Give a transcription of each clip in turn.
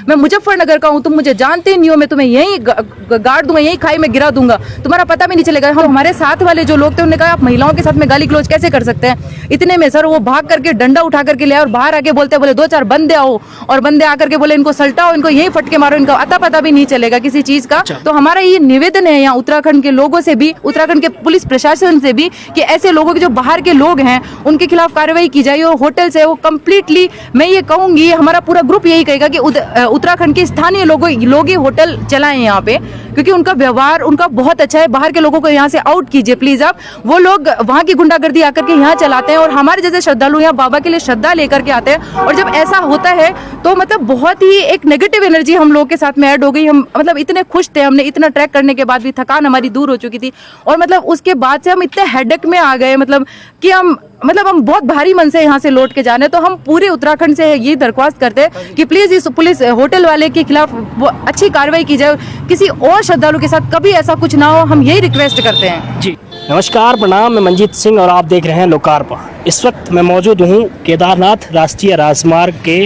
मैं मुजफ्फरनगर का हूँ, तुम मुझे जानते नहीं हो, मैं तुम्हें यहीं गाड़ दूंगा, यहीं खाई में गिरा दूंगा, तुम्हारा पता भी नहीं चलेगा। हम हमारे साथ वाले जो लोग थे उन्होंने कहा आप महिलाओं के साथ में गाली गलौज कैसे कर सकते हैं। इतने में सर वो भाग करके डंडा उठा करके ले आए और बाहर आके बोले 2-4 बंदे आओ, और बंदे आकर के बोले इनको सल्टाओ, इनको यहीं फटके मारो, इनको अता पता भी नहीं चलेगा किसी चीज का। तो हमारा ये निवेदन है यहाँ उत्तराखंड के लोगों से भी, उत्तराखंड के पुलिस प्रशासन से भी, कि ऐसे लोगों के जो बाहर के लोग हैं उनके खिलाफ कार्रवाई की जाए। और होटल से वो कम्प्लीटली, मैं ये कहूंगी हमारा पूरा ग्रुप यही कहेगा कि उत्तराखंड के स्थानीय लोग ही होटल चलाएं यहाँ पे, क्योंकि उनका व्यवहार उनका बहुत अच्छा है। बाहर के लोगों को यहाँ से आउट कीजिए प्लीज आप। वो लोग वहाँ की गुंडागर्दी आकर के यहाँ चलाते हैं और हमारे जैसे श्रद्धालु यहाँ बाबा के लिए श्रद्धा लेकर के आते हैं। और जब ऐसा होता है तो मतलब बहुत ही एक नेगेटिव एनर्जी हम लोग के साथ में ऐड हो गई। हम मतलब इतने खुश थे, हमने इतना ट्रैक करने के बाद भी थकान हमारी दूर हो चुकी थी, और मतलब उसके बाद से हम इतने हेडेक में आ गए मतलब कि हम बहुत भारी मन से यहाँ से लौट के जाने। तो हम पूरे उत्तराखंड से ये दरख्वास्त करते हैं कि प्लीज इस पुलिस होटल वाले के खिलाफ वो अच्छी कार्रवाई की जाए, किसी और श्रद्धालु के साथ कभी ऐसा कुछ ना हो, हम यही रिक्वेस्ट करते हैं जी। नमस्कार, प्रणाम, मैं मंजीत सिंह और आप देख रहे हैं लोकार्पण। इस वक्त मैं मौजूद हूँ केदारनाथ राष्ट्रीय राजमार्ग के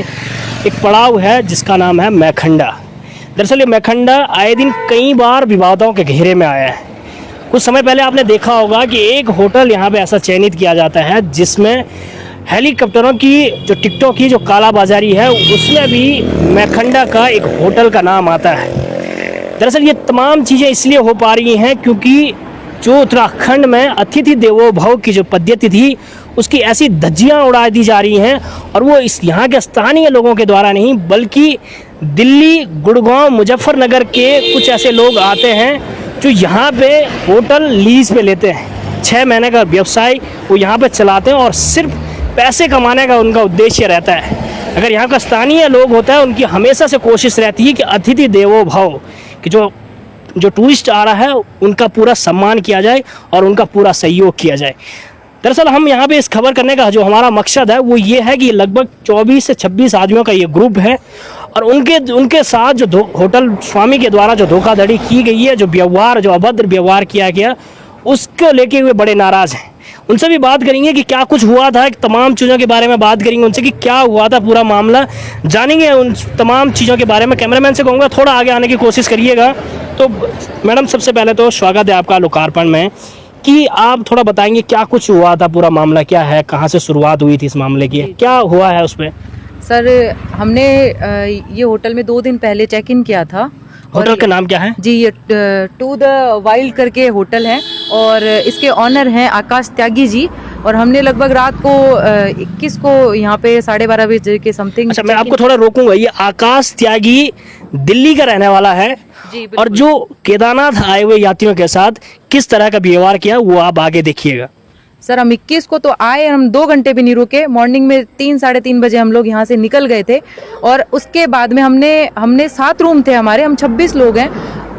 एक पड़ाव है जिसका नाम है मैखंडा। दरअसल ये मैखंडा आए दिन कई बार विवादों के घेरे में आया है। कुछ समय पहले आपने देखा होगा कि एक होटल यहाँ पे ऐसा चयनित किया जाता है जिसमें हेलीकॉप्टरों की जो टिकटों की जो कालाबाजारी है उसमें भी मैखंडा का एक होटल का नाम आता है। दरअसल ये तमाम चीज़ें इसलिए हो पा रही हैं क्योंकि जो उत्तराखंड में अतिथि देवो भव की जो पद्धति थी उसकी ऐसी धज्जियाँ उड़ा दी जा रही हैं, और वो इस यहाँ के स्थानीय लोगों के द्वारा नहीं बल्कि दिल्ली, गुड़गांव, मुजफ्फरनगर के कुछ ऐसे लोग आते हैं जो यहाँ पे होटल लीज पे लेते हैं। 6 महीने का व्यवसाय वो यहाँ पे चलाते हैं और सिर्फ पैसे कमाने का उनका उद्देश्य रहता है। अगर यहाँ का स्थानीय लोग होता है उनकी हमेशा से कोशिश रहती है कि अतिथि देवो भव कि जो टूरिस्ट आ रहा है उनका पूरा सम्मान किया जाए और उनका पूरा सहयोग किया जाए। दरअसल हम यहाँ पे इस खबर करने का जो हमारा मकसद है वो ये है कि लगभग 24 से 26 आदमियों का ये ग्रुप है, और उनके साथ जो होटल स्वामी के द्वारा जो धोखाधड़ी की गई है, जो अभद्र व्यवहार किया गया, उसको लेके हुए बड़े नाराज़ हैं। उनसे भी बात करेंगे कि क्या कुछ हुआ था, तमाम चीज़ों के बारे में बात करेंगे उनसे कि क्या हुआ था, पूरा मामला जानेंगे उन तमाम चीज़ों के बारे में। कैमरामैन से कहूँगा थोड़ा आगे आने की कोशिश करिएगा। तो मैडम, सबसे पहले तो स्वागत है आपका लोकार्पण में, कि आप थोड़ा बताएंगे क्या कुछ हुआ था, पूरा मामला क्या है, कहाँ से शुरुआत हुई थी इस मामले की, क्या हुआ है उस पर? सर हमने ये होटल में 2 दिन पहले चेक इन किया था। होटल का नाम क्या है जी? ये टू द वाइल्ड करके होटल है और इसके ऑनर हैं आकाश त्यागी जी। और हमने लगभग रात को 21 को यहाँ पे 12:30 बजे के समथिंग। अच्छा, मैं आपको थोड़ा रोकूंगा। ये आकाश त्यागी दिल्ली का रहने वाला है जी, और जो केदारनाथ आए हुए यात्रियों के साथ किस तरह का व्यवहार किया वो आप आगे देखिएगा। सर हम 21 को तो आए, हम 2 घंटे भी नहीं रुके। मॉर्निंग में 3-3:30 बजे हम लोग यहाँ से निकल गए थे, और उसके बाद में हमने 7 रूम थे हमारे, हम 26 लोग हैं।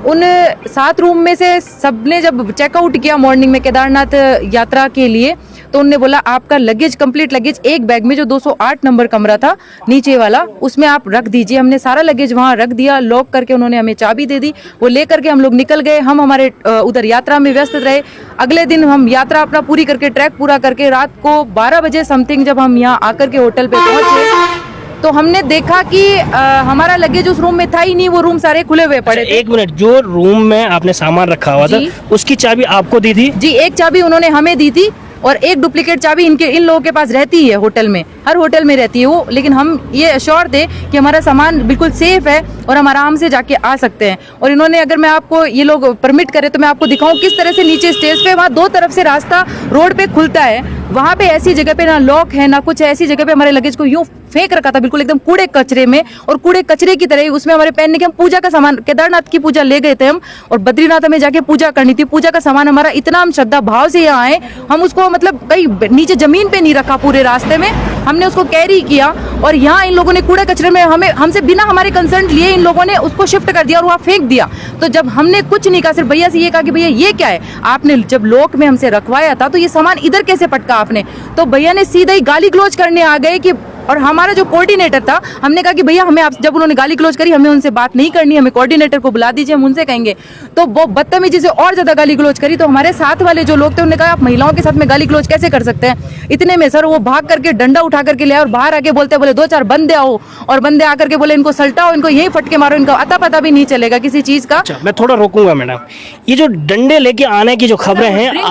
उन 7 रूम में से सबने जब चेकआउट किया मॉर्निंग में केदारनाथ यात्रा के लिए, तो उनने बोला आपका लगेज, कंप्लीट लगेज एक बैग में जो 208 नंबर कमरा था नीचे वाला, उसमें आप रख दीजिए। हमने सारा लगेज वहाँ रख दिया, लॉक करके उन्होंने हमें चाबी दे दी। वो लेकर के हम लोग निकल गए। हम हमारे उधर यात्रा में व्यस्त रहे। अगले दिन हम यात्रा अपना पूरी करके, ट्रैक पूरा करके, रात को 12 बजे समथिंग जब हम यहाँ आकर के होटल पे पहुंचे तो हमने देखा कि हमारा लगेज उस रूम में था ही नहीं, वो रूम सारे खुले हुए पड़े थे। एक मिनट, जो रूम में आपने सामान रखा हुआ था उसकी चाबी आपको दी थी? जी, एक चाबी उन्होंने हमें दी थी और एक डुप्लीकेट चाबी इन लोगों के पास रहती है होटल में, हर होटल में रहती है वो। लेकिन हम ये अश्योर थे कि हमारा सामान बिल्कुल सेफ है और हम आराम से जाके आ सकते हैं। और इन्होंने, अगर मैं आपको, ये लोग परमिट करे तो मैं आपको दिखाऊं किस तरह से नीचे स्टेज पे, वहाँ 2 तरफ से रास्ता रोड पे खुलता है, वहाँ पे ऐसी जगह पे ना लॉक है ना कुछ है, ऐसी जगह पे हमारे लगेज को यूं फेंक रखा था बिल्कुल एकदम कूड़े कचरे में, और कूड़े कचरे की तरह ही उसमें हमारे पहनने के, हम पूजा का सामान, केदारनाथ की पूजा ले गए थे हम, और बद्रीनाथ हमें जाके पूजा करनी थी। पूजा का सामान हमारा इतना, हम श्रद्धा भाव से यहाँ आए, हम उसको मतलब कहीं नीचे जमीन पे नहीं रखा, पूरे रास्ते में हमने उसको कैरी किया। और यहाँ इन लोगों ने कूड़े कचरे में हमसे बिना हमारे कंसर्न लिए इन लोगों ने उसको शिफ्ट कर दिया और वहाँ फेंक दिया। तो जब हमने कुछ नहीं कहा, सिर्फ भैया से ये कहा कि भैया ये क्या है, आपने जब लॉक में हमसे रखवाया था तो ये सामान इधर कैसे पटका आपने? तो भैया ने सीधा ही गाली गलौज करने आ गए कि और हमारा जो कोऑर्डिनेटर था, हमने कहा कि भैया हमें आप, जब उन्होंने गाली गलौज करी, हमें उनसे बात नहीं करनी, हमें कोऑर्डिनेटर को बुला दीजिए, हम उनसे कहेंगे। तो वो बदतमीजी से और ज्यादा गाली गलौज करी। तो हमारे साथ वाले जो लोग थे उन्होंने कहा आप महिलाओं के साथ में गाली गलौज कैसे कर सकते हैं। इतने में सर वो भाग करके डंडा उठा करके ले आए और बाहर आके बोलते बोले 2-4 बंदे आओ, और बंदे आकर के बोले इनको सल्टाओ, इनको यही फटके मारो, इनको अता पता भी नहीं चलेगा किसी चीज का। अच्छा, मैं थोड़ा रोकूंगा मैडम। ये जो डंडे लेके आने की जो खबरें हैं,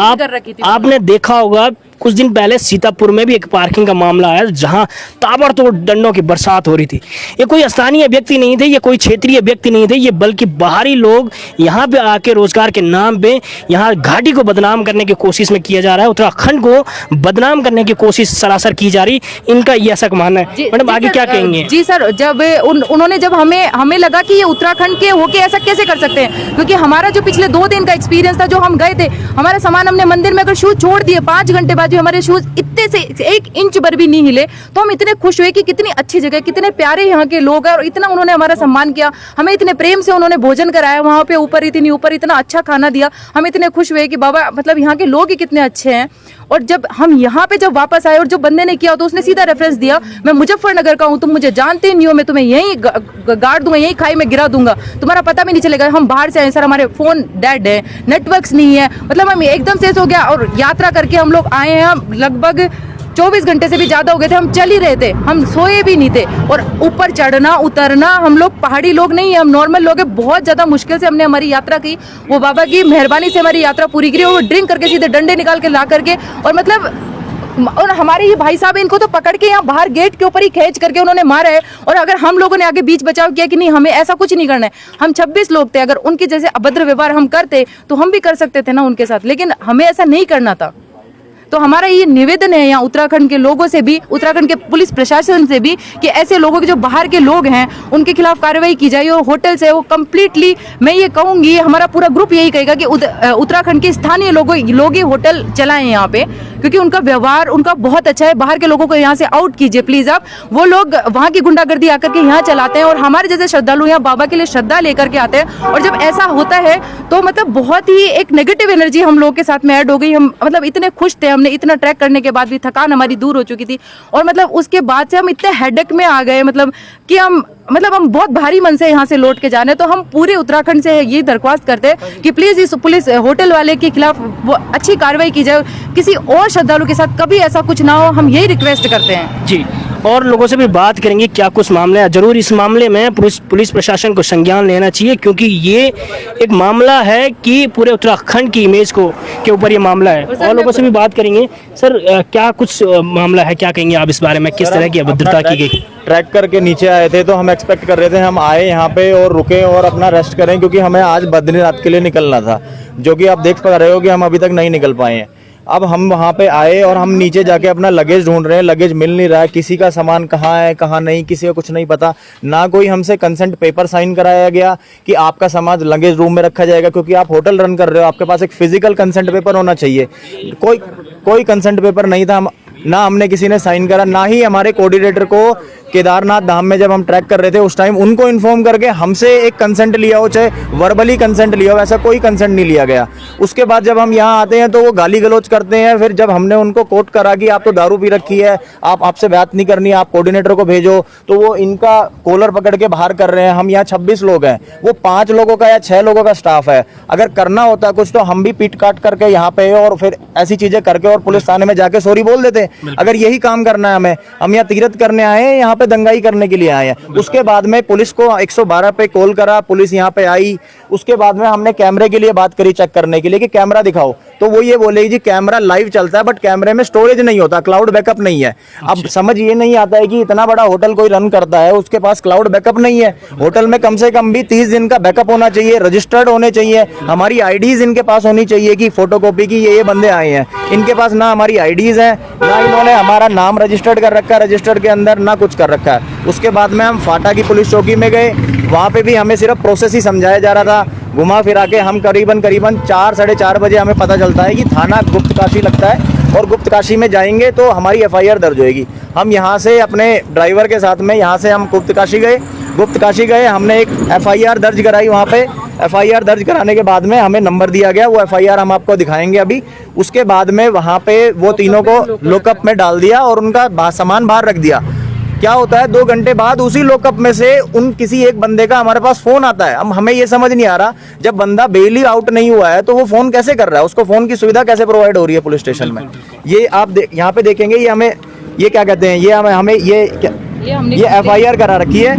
आपने देखा होगा कुछ दिन पहले सीतापुर में भी एक पार्किंग का मामला आया जहां ताबड़तोड़ डंडों की बरसात हो रही थी। ये कोई स्थानीय व्यक्ति नहीं थे, ये कोई क्षेत्रीय व्यक्ति नहीं थे, ये बल्कि बाहरी लोग यहाँ पे आके रोजगार के नाम पे यहाँ घाटी को बदनाम करने की कोशिश में किया जा रहा है, उत्तराखंड को बदनाम करने की कोशिश सरासर की जा रही। इनका ये ऐसा मानना है। मैडम आगे क्या कहेंगे? जी सर, जब उन्होंने जब हमें लगा कि ये उत्तराखंड के होके ऐसा कैसे कर सकते हैं, क्योंकि हमारा जो पिछले 2 दिन का एक्सपीरियंस था, जो हम गए थे, हमारा सामान हमने मंदिर में अगर शूज छोड़ दिए, 5 घंटे बाद जो हमारे शूज इतने से 1 इंच भर भी नहीं हिले, तो हम इतने खुश हुए कि कितनी अच्छी जगह, कितने प्यारे यहाँ के लोग हैं, और इतना उन्होंने हमारा सम्मान किया, हमें इतने प्रेम से उन्होंने भोजन कराया वहाँ पे, ऊपर इतना अच्छा खाना दिया, हम इतने खुश हुए कि बाबा मतलब यहाँ के लोग ही कितने अच्छे हैं। और जब हम यहाँ पे जब वापस आए और जो बंदे ने किया तो उसने सीधा रेफरेंस दिया, मैं मुजफ्फरनगर का हूँ, तुम मुझे जानते नहीं हो, मैं तुम्हें यही गाड़ दूंगा, यही खाई में गिरा दूंगा, तुम्हारा पता भी नहीं चलेगा। हम बाहर से आए सर, हमारे फोन डेड है, नेटवर्क्स नहीं है, मतलब हम एकदम से हो गया। और यात्रा करके हम लोग आए हैं, हम लगभग 24 घंटे से भी ज्यादा हो गए थे, हम चल ही रहे थे, हम सोए भी नहीं थे। और ऊपर चढ़ना उतरना, हम लोग पहाड़ी लोग नहीं है, हम नॉर्मल लोग हैं, बहुत ज्यादा मुश्किल से हमने हमारी यात्रा की। वो बाबा की मेहरबानी से हमारी यात्रा पूरी करी। और वो ड्रिंक करके सीधे डंडे निकाल के ला करके, और मतलब और हमारे ये भाई साहब, इनको तो पकड़ के यहाँ बाहर गेट के ऊपर ही खींच करके उन्होंने मारा है। और अगर हम लोगों ने आगे बीच बचाव किया कि नहीं हमें ऐसा कुछ नहीं करना है, हम 26 लोग थे, अगर उनके जैसे अभद्र व्यवहार हम करते तो हम भी कर सकते थे ना उनके साथ, लेकिन हमें ऐसा नहीं करना था। तो हमारा ये निवेदन है यहाँ उत्तराखंड के लोगों से भी, उत्तराखंड के पुलिस प्रशासन से भी, कि ऐसे लोगों के जो बाहर के लोग हैं उनके खिलाफ कार्रवाई की जाए। और होटल से वो कम्प्लीटली, मैं ये कहूँगी, हमारा पूरा ग्रुप यही कहेगा कि उत्तराखंड के स्थानीय लोग ही होटल चलाएं यहाँ पे, क्योंकि उनका व्यवहार उनका बहुत अच्छा है। बाहर के लोगों को यहाँ से आउट कीजिए प्लीज आप। वो लोग वहाँ की गुंडागर्दी आकर के यहाँ चलाते हैं, और हमारे जैसे श्रद्धालु यहाँ बाबा के लिए श्रद्धा लेकर के आते हैं। और जब ऐसा होता है तो मतलब बहुत ही एक नेगेटिव एनर्जी हम लोग के साथ में ऐड हो गई। हम मतलब इतने खुश थे, हमने इतना ट्रैक करने के बाद भी थकान हमारी दूर हो चुकी थी, और मतलब उसके बाद से हम इतने हेडेक में आ गए, मतलब कि हम बहुत भारी मन से यहाँ से लौट के जाने। तो हम पूरे उत्तराखंड से ये दरख्वास्त करते हैं कि प्लीज इस पुलिस होटल वाले के खिलाफ वो अच्छी कार्रवाई की जाए, किसी और श्रद्धालु के साथ कभी ऐसा कुछ ना हो, हम यही रिक्वेस्ट करते हैं जी। और लोगों से भी बात करेंगे क्या कुछ मामले हैं। जरूर इस मामले में पुलिस प्रशासन को संज्ञान लेना चाहिए, क्योंकि ये एक मामला है कि पूरे उत्तराखंड की इमेज के ऊपर ये मामला है। और लोगों से भी बात करेंगे। सर क्या कुछ मामला है, क्या कहेंगे आप इस बारे में, किस तरह की अभद्रता की गई? ट्रैक करके नीचे आए थे, तो हम एक्सपेक्ट कर रहे थे हम आए यहाँ पे और रुके और अपना रेस्ट करें, क्योंकि हमें आज बद्रीनाथ के लिए निकलना था, जो कि आप देख पा रहे हो कि हम अभी तक नहीं निकल पाए हैं। अब हम वहाँ पे आए और हम नीचे जाके अपना लगेज ढूंढ रहे हैं, लगेज मिल नहीं रहा है, किसी का सामान कहाँ है कहाँ नहीं, किसी को कुछ नहीं पता। ना कोई हमसे कंसेंट पेपर साइन कराया गया कि आपका सामान लगेज रूम में रखा जाएगा, क्योंकि आप होटल रन कर रहे हो, आपके पास एक फिजिकल कंसेंट पेपर होना चाहिए। कोई कंसेंट पेपर नहीं था, ना हमने किसी ने साइन करा, ना ही हमारे कोऑर्डिनेटर को केदारनाथ धाम में जब हम ट्रैक कर रहे थे उस टाइम उनको इन्फॉर्म करके हमसे एक कंसेंट लिया हो, चाहे वर्बली कंसेंट लिया हो, ऐसा कोई कंसेंट नहीं लिया गया। उसके बाद जब हम यहाँ आते हैं तो वो गाली गलौज करते हैं। फिर जब हमने उनको कोर्ट करा कि आप तो दारू पी रखी है, आपसे बात नहीं करनी, आप कोऑर्डिनेटर को भेजो, तो वो इनका कॉलर पकड़ के बाहर कर रहे हैं। हम यहाँ 26 लोग हैं, वो 5 लोगों का या 6 लोगों का स्टाफ है। अगर करना होता कुछ तो हम भी पीट काट करके यहाँ पे और फिर ऐसी चीजें करके और पुलिस थाने में जाके सॉरी बोल देते। अगर यही काम करना है हमें, हम यहाँ तीरथ करने आए हैं, यहाँ पे दंगाई करने के लिए आए हैं। उसके बाद में पुलिस को 112 पे कॉल करा, पुलिस यहाँ पे आई। उसके बाद में हमने कैमरे के लिए बात करी, चेक करने के लिए कि कैमरा दिखाओ, तो वो ये बोलेगी जी कैमरा लाइव चलता है, बट कैमरे में स्टोरेज नहीं होता, क्लाउड बैकअप नहीं है। अब समझ ये नहीं आता है कि इतना बड़ा होटल कोई रन करता है, उसके पास क्लाउड बैकअप नहीं है। होटल में कम से कम भी 30 दिन का बैकअप होना चाहिए, रजिस्टर्ड होने चाहिए, हमारी आईडीज इनके पास होनी चाहिए कि फोटोकॉपी की ये बंदे आए हैं। इनके पास ना हमारी आईडीज है, ना इन्होंने हमारा नाम रजिस्टर्ड कर रखा है, रजिस्टर्ड के अंदर ना कुछ कर रखा है। उसके बाद में हम फाटा की पुलिस चौकी में गए, वहाँ पे भी हमें सिर्फ प्रोसेस ही समझाया जा रहा था। घुमा फिरा के हम करीबन 4 साढ़े 4 बजे हमें पता चलता है कि थाना गुप्तकाशी लगता है, और गुप्तकाशी में जाएंगे तो हमारी FIR दर्ज होएगी। हम यहाँ से अपने ड्राइवर के साथ में यहाँ से हम गुप्तकाशी गए, हमने एक FIR दर्ज कराई। वहाँ पे FIR दर्ज कराने के बाद में हमें नंबर दिया गया, वो FIR हम आपको दिखाएंगे अभी। उसके बाद में वहाँ पे वो तीनों को लॉकअप में डाल दिया और उनका सामान बाहर रख दिया। क्या होता है 2 घंटे बाद उसी लॉकअप में से उन किसी एक बंदे का हमारे पास फोन आता है। हम हमें ये समझ नहीं आ रहा, जब बंदा बेली आउट नहीं हुआ है तो वो फोन कैसे कर रहा है, उसको फोन की सुविधा कैसे प्रोवाइड हो रही है पुलिस स्टेशन में। ये आप यहाँ पे देखेंगे, ये हमें ये क्या कहते हैं, ये हमें ये FIR करा रखी है।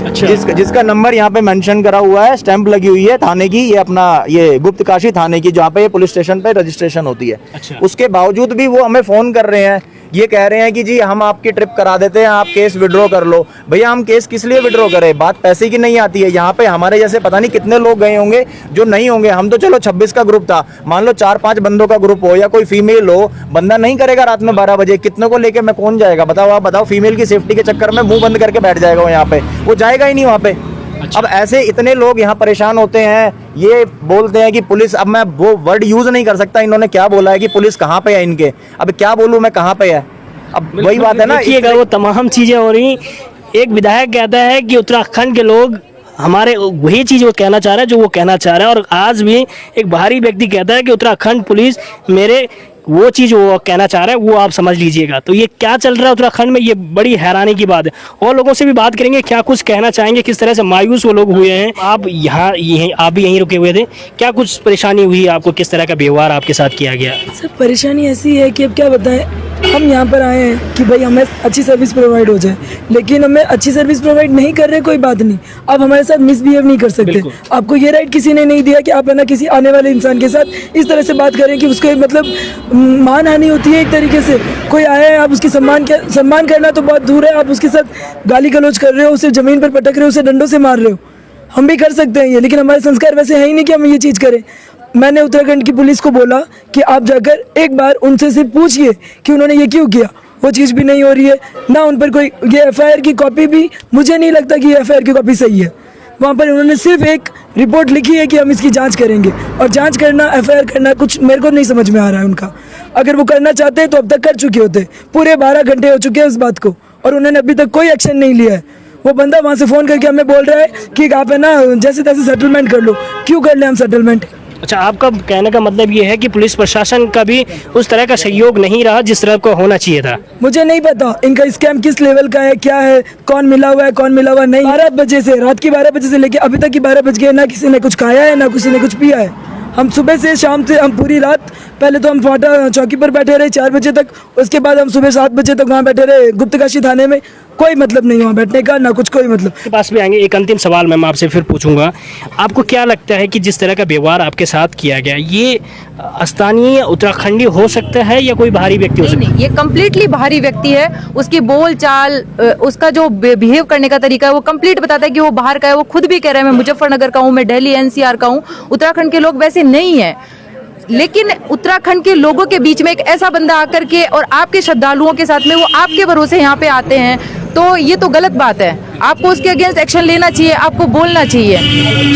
अच्छा। जिसका नंबर यहाँ पे मेंशन करा हुआ है, स्टैंप लगी हुई है थाने की, ये अपना ये गुप्तकाशी थाने की, जहाँ पे ये पुलिस स्टेशन पे रजिस्ट्रेशन होती है। अच्छा। उसके बावजूद भी वो हमें फोन कर रहे हैं, ये कह रहे हैं कि जी हम आपकी ट्रिप करा देते हैं, आप केस विड्रॉ कर लो। भैया हम केस किस लिए विड्रॉ करें, बात पैसे की नहीं आती है। यहाँ पे हमारे जैसे पता नहीं कितने लोग गए होंगे जो नहीं होंगे। हम तो चलो 26 का ग्रुप था, मान लो 4-5 बंदों का ग्रुप हो या कोई फीमेल हो, बंदा नहीं करेगा रात में 12 बजे, कितनों को लेके मैं कौन जाएगा बताओ, आप बताओ। फीमेल की सेफ्टी के चक्कर में मुंह बंद करके बैठ जाएगा वो, यहाँ पे वो जाएगा ही नहीं वहाँ पे। अब ऐसे इतने लोग यहाँ परेशान होते हैं, ये बोलते हैं कि पुलिस, अब मैं वो वर्ड यूज नहीं कर सकता, इन्होंने क्या बोला है कि पुलिस कहाँ पे है इनके, अब क्या बोलूं मैं कहाँ पे है। अब वही बात है ना, देखिएगा वो तमाम चीज़ें हो रही। एक विधायक कहता है कि उत्तराखंड के लोग हमारे, वही चीज़ वो कहना चाह रहा है जो वो कहना चाह रहा है। और आज भी एक बाहरी व्यक्ति कहता है कि उत्तराखंड पुलिस मेरे, वो चीज़ वो कहना चाह रहा है वो आप समझ लीजिएगा। तो ये क्या चल रहा है उत्तराखंड में, ये बड़ी हैरानी की बात है। और लोगों से भी बात करेंगे, क्या कुछ कहना चाहेंगे, किस तरह से मायूस वो लोग हुए हैं। आप आप भी यहीं रुके हुए थे, क्या कुछ परेशानी हुई आपको, किस तरह का व्यवहार आपके साथ किया गया? सर परेशानी ऐसी है कि अब क्या बताएं, हम यहाँ पर आए हैं कि भाई हमें अच्छी सर्विस प्रोवाइड हो जाए, लेकिन हमें अच्छी सर्विस प्रोवाइड नहीं कर रहे, कोई बात नहीं, आप हमारे साथ मिसबिहेव नहीं कर सकते। आपको ये राइट किसी ने नहीं दिया कि आप है ना किसी आने वाले इंसान के साथ इस तरह से बात करें कि उसको मतलब मानहानि होती है एक तरीके से। कोई आया है, आप उसकी सम्मान करना तो बहुत दूर है, आप उसके साथ गाली गलौज कर रहे हो, उसे ज़मीन पर पटक रहे हो, उसे डंडों से मार रहे हो। हम भी कर सकते हैं ये, लेकिन हमारे संस्कार वैसे है ही नहीं कि हम ये चीज़ करें। मैंने उत्तराखंड की पुलिस को बोला कि आप जाकर एक बार उनसे सिर्फ पूछिए कि उन्होंने ये क्यों किया, वो चीज़ भी नहीं हो रही है ना। उन पर कोई ये FIR की कॉपी भी, मुझे नहीं लगता कि ये FIR की कॉपी सही है। वहाँ पर उन्होंने सिर्फ एक रिपोर्ट लिखी है कि हम इसकी जांच करेंगे, और जांच करना, FIR करना, कुछ मेरे को नहीं समझ में आ रहा है उनका। अगर वो करना चाहते हैं तो अब तक कर चुके होते। पूरे 12 घंटे हो चुके हैं इस बात को, और उन्होंने अभी तक कोई एक्शन नहीं लिया है। वो बंदा वहाँ से फ़ोन करके हमें बोल रहा है कि आप है ना जैसे तैसे सेटलमेंट कर लो। क्यों कर ले हम सेटलमेंट? अच्छा, आपका कहने का मतलब ये है कि पुलिस प्रशासन का भी उस तरह का सहयोग नहीं रहा जिस तरह को होना चाहिए था? मुझे नहीं पता इनका स्कैम किस लेवल का है, क्या है, कौन मिला हुआ है, कौन मिला हुआ नहीं। 12 बजे से, रात की 12 बजे से लेके अभी तक की 12 बज गए, ना किसी ने कुछ खाया है, ना किसी ने कुछ पिया है। हम सुबह से शाम से, हम पूरी रात, पहले तो हम फाटा चौकी पर बैठे रहे 4 बजे तक, उसके बाद हम सुबह 7 बजे तक वहाँ बैठे रहे गुप्तकाशी थाने में। कोई मतलब नहीं वहाँ बैठने का, ना कुछ कोई मतलब। के पास भी आएंगे। एक अंतिम सवाल मैं आपसे फिर पूछूंगा, आपको क्या लगता है कि जिस तरह का व्यवहार आपके साथ किया गया, ये स्थानीय उत्तराखंडी हो सकता है या कोई बाहरी व्यक्ति हो सकता है? नहीं, ये कम्प्लीटली बाहरी व्यक्ति है। उसकी बोल चाल, उसका जो बिहेव करने का तरीका है वो कंप्लीट बताता है कि वो बाहर का है। वो खुद भी कह रहा है मैं मुजफ्फरनगर का हूँ, मैं दिल्ली NCR का हूँ, उत्तराखंड के लोग वैसे नहीं है। लेकिन उत्तराखंड के लोगों के बीच में एक ऐसा बंदा आकर के और आपके श्रद्धालुओं के साथ में वो आपके भरोसे यहाँ पे आते हैं, तो ये तो गलत बात है। आपको उसके अगेंस्ट एक्शन लेना चाहिए, आपको बोलना चाहिए,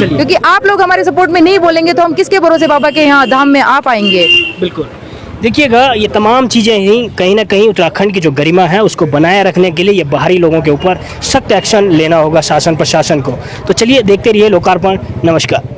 क्योंकि आप लोग हमारे सपोर्ट में नहीं बोलेंगे तो हम किसके भरोसे बाबा के यहाँ धाम में आ पाएंगे। बिल्कुल। देखिएगा, ये तमाम चीज़ें ही कहीं ना कहीं उत्तराखंड की जो गरिमा है उसको बनाए रखने के लिए ये बाहरी लोगों के ऊपर सख्त एक्शन लेना होगा शासन प्रशासन को। तो चलिए देखते रहिए लोकार्पण। नमस्कार।